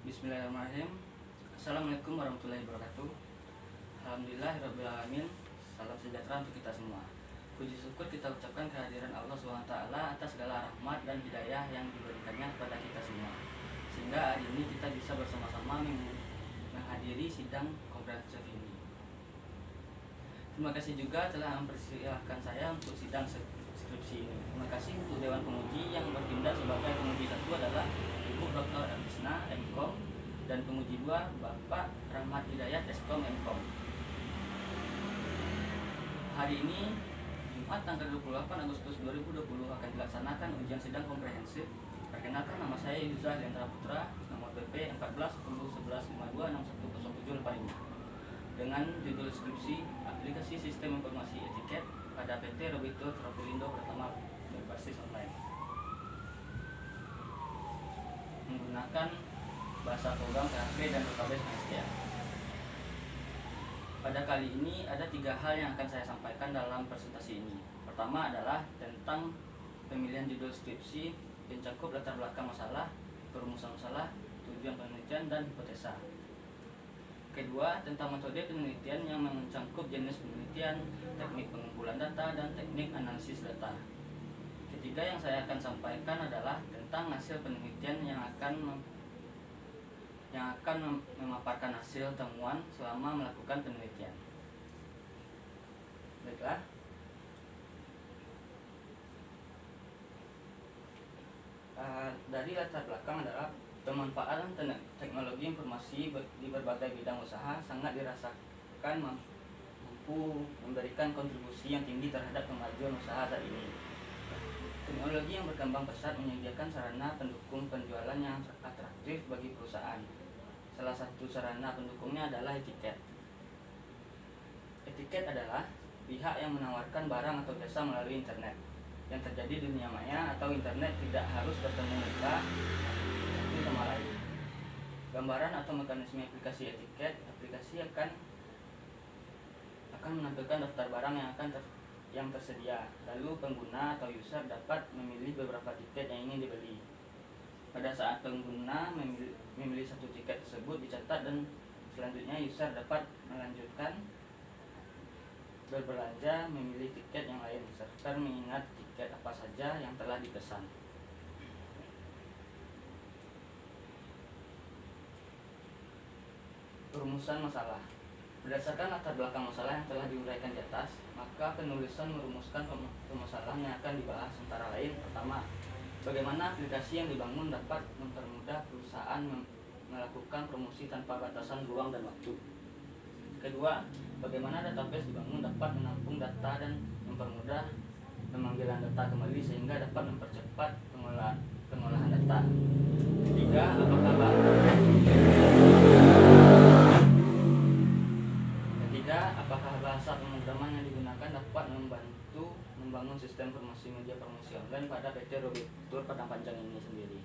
Bismillahirrahmanirrahim. Assalamualaikum warahmatullahi wabarakatuh. Alhamdulillahirabbil alamin. Salam sejahtera untuk kita semua. Puji syukur kita ucapkan kehadiran Allah SWT atas segala rahmat dan hidayah yang diberikannya kepada kita semua, sehingga hari ini kita bisa bersama-sama menghadiri sidang komprehensif ini. Terima kasih juga telah mempersilahkan saya untuk sidang skripsi ini. Terima kasih untuk Dewan Penguji yang bertindak sebagai penguji satu adalah Ibu Dr. Elisna MKom dan penguji 2 Bapak Rahmat Hidayat Eskom MKom. Hari ini Jumat tanggal 28 Agustus 2020 akan dilaksanakan ujian sidang komprehensif. Perkenalkan, nama saya Yuzah Lendra Putra, nomor PP 14 10 11 52 610785 dengan judul skripsi Aplikasi Sistem Informasi Etiket pada PT Robitur Travelindo Pratama berbasis online, menggunakan bahasa program PHP dan database MySQL. Pada kali ini ada 3 hal yang akan saya sampaikan dalam presentasi ini. Pertama adalah tentang pemilihan judul skripsi, mencakup latar belakang masalah, perumusan masalah, tujuan penelitian, dan hipotesa. Kedua, tentang metode penelitian yang mencakup jenis penelitian, teknik pengumpulan data, dan teknik analisis data. Ketiga yang saya akan sampaikan adalah tentang hasil penelitian yang akan memaparkan hasil temuan selama melakukan penelitian. Baiklah. Dari latar belakang adalah pemanfaatan teknologi informasi di berbagai bidang usaha sangat dirasakan mampu memberikan kontribusi yang tinggi terhadap kemajuan usaha saat ini. Teknologi yang berkembang pesat menyediakan sarana pendukung penjualan yang atraktif bagi perusahaan. Salah satu sarana pendukungnya adalah etiket. Etiket adalah pihak yang menawarkan barang atau jasa melalui internet. Yang terjadi di dunia maya atau internet tidak harus bertemu muka satu sama lain. Gambaran atau mekanisme aplikasi etiket. Aplikasi akan menampilkan daftar barang yang tersedia. Lalu pengguna atau user dapat memilih beberapa tiket yang ingin dibeli. Pada saat pengguna memilih satu tiket tersebut dicatat, dan selanjutnya user dapat melanjutkan berbelanja, memilih tiket yang lain, serta mengingat tiket apa saja yang telah dipesan. Perumusan masalah. Berdasarkan latar belakang masalah yang telah diuraikan di atas, maka penulisan merumuskan permasalahan yang akan dibahas antara lain. Pertama, bagaimana aplikasi yang dibangun dapat mempermudah perusahaan melakukan promosi tanpa batasan ruang dan waktu. Kedua, bagaimana database dibangun dapat menampung data dan mempermudah pemanggilan data kembali sehingga dapat mempercepat pengolahan data. Ketiga, apakah bahasa pemrograman yang digunakan dapat membantu membangun sistem informasi media promosi online pada PT Robitur Padang Panjang ini sendiri.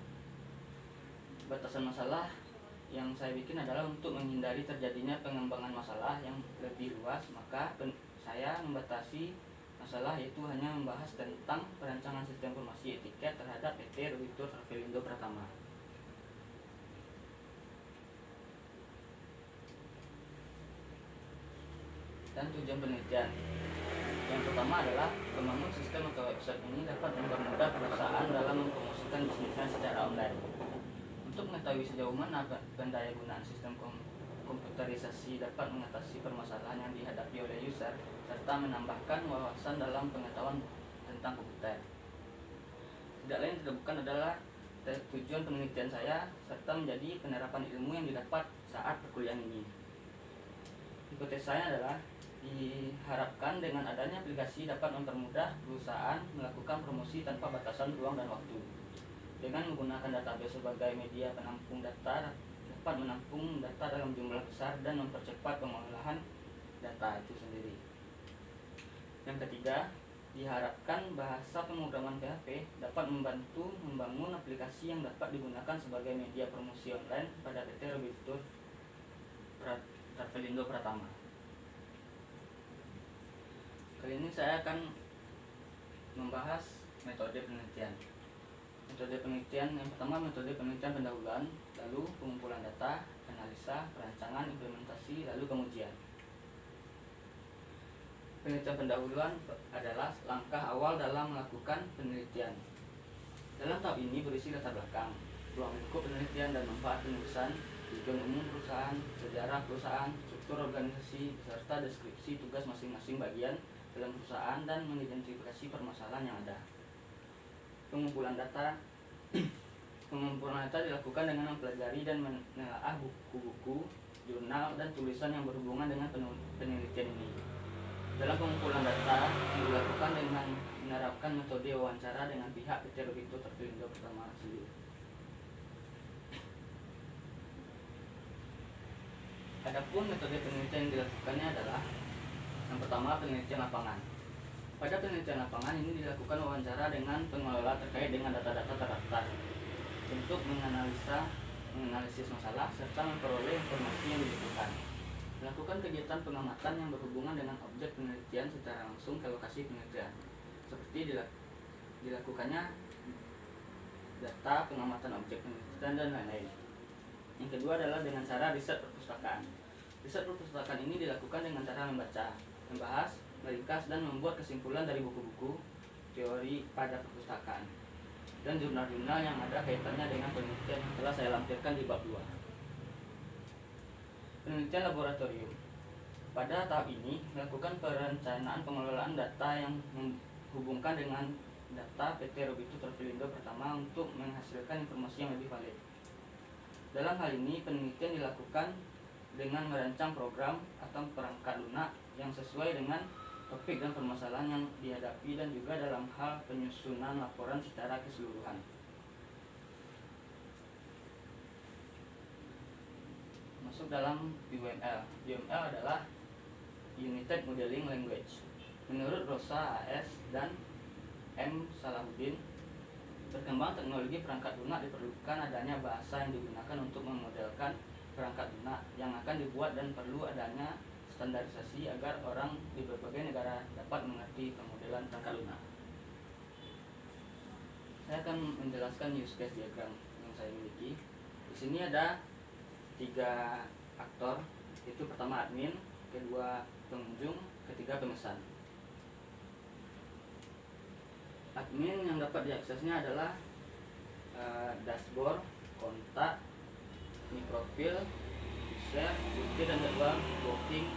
Batasan masalah yang saya bikin adalah untuk menghindari terjadinya pengembangan masalah yang lebih luas, maka saya membatasi masalah yaitu hanya membahas tentang perancangan sistem informasi etiket terhadap PT Robitur Travelindo Pratama. Dan tujuan penelitian. Yang pertama adalah membangun sistem atau website ini dapat mempermudah perusahaan dalam mempromosikan bisnisnya secara online. Untuk mengetahui sejauh mana pendaya gunaan sistem komputerisasi dapat mengatasi permasalahan yang dihadapi oleh user, serta menambahkan wawasan dalam pengetahuan tentang komputer. Tidak lain tidak bukan adalah tujuan penelitian saya, serta menjadi penerapan ilmu yang didapat saat perkuliahan ini. Hipotesanya adalah diharapkan dengan adanya aplikasi dapat mempermudah perusahaan melakukan promosi tanpa batasan ruang dan waktu. Dengan menggunakan database sebagai media penampung data, dapat menampung data dalam jumlah besar dan mempercepat pengolahan data itu sendiri. Yang ketiga, diharapkan bahasa pemrograman PHP dapat membantu membangun aplikasi yang dapat digunakan sebagai media promosi online pada PT Robitur Travelindo Pratama. Kali ini saya akan membahas metode penelitian. Metode penelitian yang pertama, metode penelitian pendahuluan, lalu pengumpulan data, analisa, perancangan, implementasi, lalu pengujian. Penelitian pendahuluan adalah langkah awal dalam melakukan penelitian. Dalam tahap ini berisi latar belakang, ruang lingkup penelitian dan manfaat penulisan, tujuan umum perusahaan, sejarah perusahaan, struktur organisasi, beserta deskripsi tugas masing-masing bagian dalam perusahaan dan mengidentifikasi permasalahan yang ada. Pengumpulan data Pengumpulan data dilakukan dengan mempelajari dan menelaah buku-buku, jurnal, dan tulisan yang berhubungan dengan penelitian ini. Dalam pengumpulan data dilakukan dengan menerapkan metode wawancara dengan pihak PT Robindo Terpelindo pertama sendiri. Adapun metode penelitian yang dilakukannya adalah yang pertama, penelitian lapangan. Pada penelitian lapangan ini dilakukan wawancara dengan pengelola terkait dengan data-data terdaftar untuk menganalisis masalah serta memperoleh informasi yang dibutuhkan. Melakukan kegiatan pengamatan yang berhubungan dengan objek penelitian secara langsung ke lokasi penelitian, seperti dilakukannya data pengamatan objek penelitian dan lain-lain. Yang kedua adalah dengan cara riset perpustakaan. Riset perpustakaan ini dilakukan dengan cara membaca, membahas, meringkas, dan membuat kesimpulan dari buku-buku teori pada perpustakaan dan jurnal-jurnal yang ada kaitannya dengan penelitian yang telah saya lampirkan di bab 2. Penelitian laboratorium. Pada tahap ini melakukan perencanaan pengelolaan data yang menghubungkan dengan data PT Robindo Terpelindo pertama untuk menghasilkan informasi yang lebih valid. Dalam hal ini penelitian dilakukan dengan merancang program atau perangkat lunak yang sesuai dengan topik dan permasalahan yang dihadapi dan juga dalam hal penyusunan laporan secara keseluruhan. Masuk dalam UML. UML adalah United Modeling Language. Menurut Rosa AS dan M. Salahuddin, berkembang teknologi perangkat lunak diperlukan adanya bahasa yang digunakan untuk memodelkan perangkat lunak yang akan dibuat dan perlu adanya standarisasi agar orang di berbagai negara dapat mengerti pemodelan perangkat lunak. Saya akan menjelaskan use case diagram yang saya miliki. Di sini ada 3 aktor, yaitu pertama admin, kedua pengunjung, ketiga pemesan. Admin yang dapat diaksesnya adalah dashboard, kontak, profil, user, bukti dan jadwal, booking,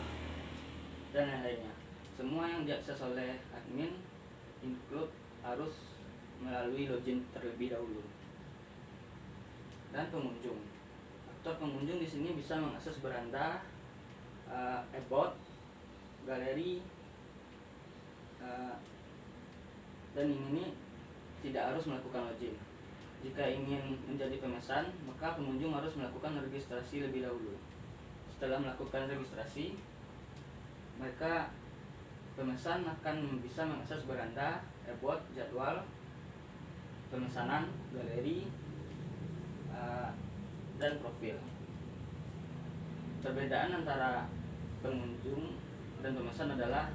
dan lain-lainnya. Semua yang diakses oleh admin include harus melalui login terlebih dahulu. Dan pengunjung. Aktor pengunjung di sini bisa mengakses beranda, about, galeri, dan ini tidak harus melakukan login. Jika ingin menjadi pemesan, maka pengunjung harus melakukan registrasi lebih dahulu. Setelah melakukan registrasi, maka pemesan akan bisa mengakses beranda, about, jadwal, pemesanan, galeri, dan profil. Perbedaan antara pengunjung dan pemesan adalah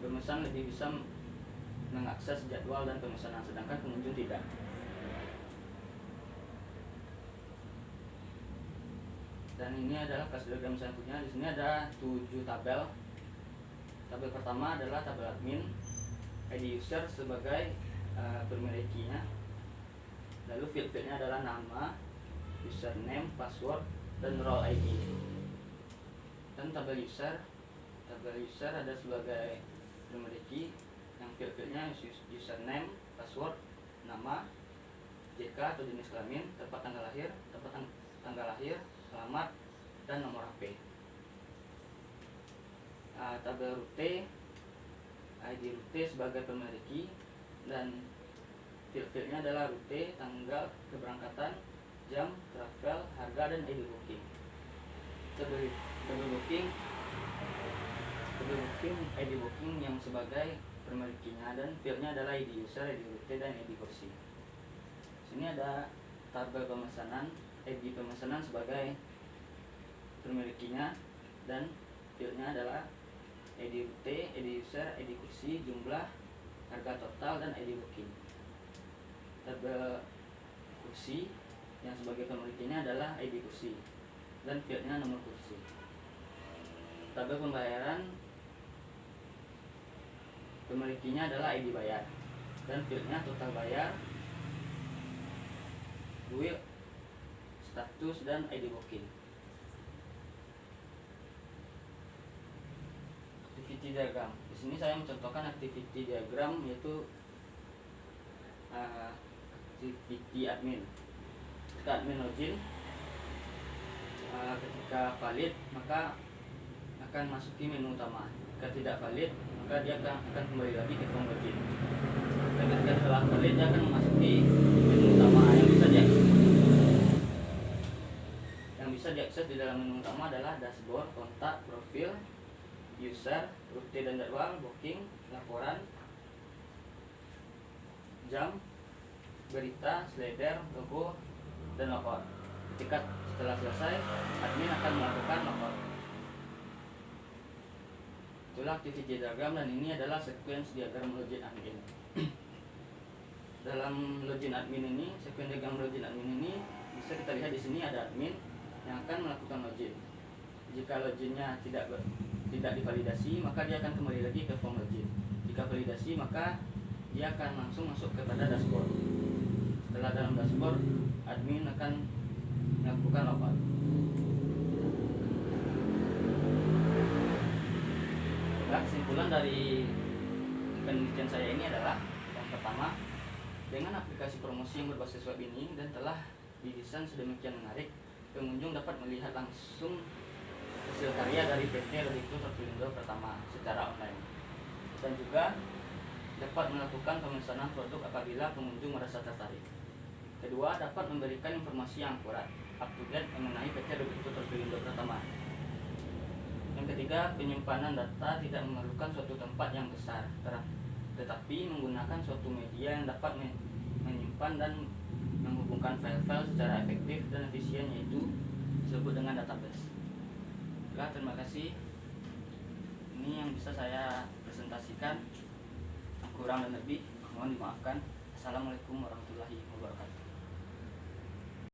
pemesan lebih bisa mengakses jadwal dan pemesanan, sedangkan pengunjung tidak. Dan ini adalah kelas diagram selanjutnya. Di sini ada 7 tabel. Tabel pertama adalah tabel admin, ID user sebagai pemilik key-nya. Lalu field-fieldnya adalah nama, username, password, dan role ID. Dan tabel user ada sebagai pemilik key, yang field-fieldnya username, password, nama, JK atau jenis kelamin, tempat tanggal lahir, alamat, dan nomor HP. Tabel rute, ID rute sebagai pemilik key, dan field-fieldnya adalah rute, tanggal keberangkatan, jam, travel, harga, dan ID booking. Tabel booking, ID booking yang sebagai pemilik key-nya, dan fieldnya adalah ID user, ID rute, dan ID kursi. Sini ada tabel pemesanan, ID pemesanan sebagai pemilik key-nya, dan fieldnya adalah ID rute, ID user, ID kursi, jumlah, harga total, dan ID booking. Tabel kursi yang sebagai pemilikinya adalah ID kursi dan fieldnya nomor kursi. Tabel pembayaran pemilikinya adalah ID bayar dan fieldnya total bayar, duit, status, dan ID booking. Activity diagram. Di sini saya mencontohkan activity diagram, yaitu activity admin. Ketika admin login, ketika valid maka akan masuki menu utama. Jika tidak valid maka dia akan kembali lagi ke form login. Dan ketika telah valid dia akan memasuki menu utama yang bisa diakses di dalam menu utama adalah dashboard, kontak, profil, user, rute dan jadwal, booking, laporan, jam, berita, slider, logo, dan logout. Ketika setelah selesai, admin akan melakukan logout. Itulah activity diagram, dan ini adalah sequence diagram login admin. Dalam login admin ini, sequence diagram login admin ini bisa kita lihat di sini ada admin yang akan melakukan login. Jika loginnya tidak divalidasi, maka dia akan kembali lagi ke form login. Jika validasi, maka dia akan langsung masuk kepada dashboard. Setelah dalam dashboard, admin akan melakukan logout. Kesimpulan dari penelitian saya ini adalah, yang pertama, dengan aplikasi promosi yang berbasis web ini dan telah didesain sedemikian menarik, pengunjung dapat melihat langsung hasil karya dari PT Reditu Terpelindo Pertama secara online, dan juga dapat melakukan pemesanan produk apabila pengunjung merasa tertarik. Kedua, dapat memberikan informasi yang akurat, up to date mengenai PT Reditu Terpelindo Pertama. Yang ketiga, penyimpanan data tidak memerlukan suatu tempat yang besar, tetapi menggunakan suatu media yang dapat menyimpan dan menghubungkan file-file secara efektif dan efisien, yaitu disebut dengan database. Terima kasih. Ini yang bisa saya presentasikan. Kurang dan lebih mohon dimaafkan. Assalamualaikum warahmatullahi wabarakatuh.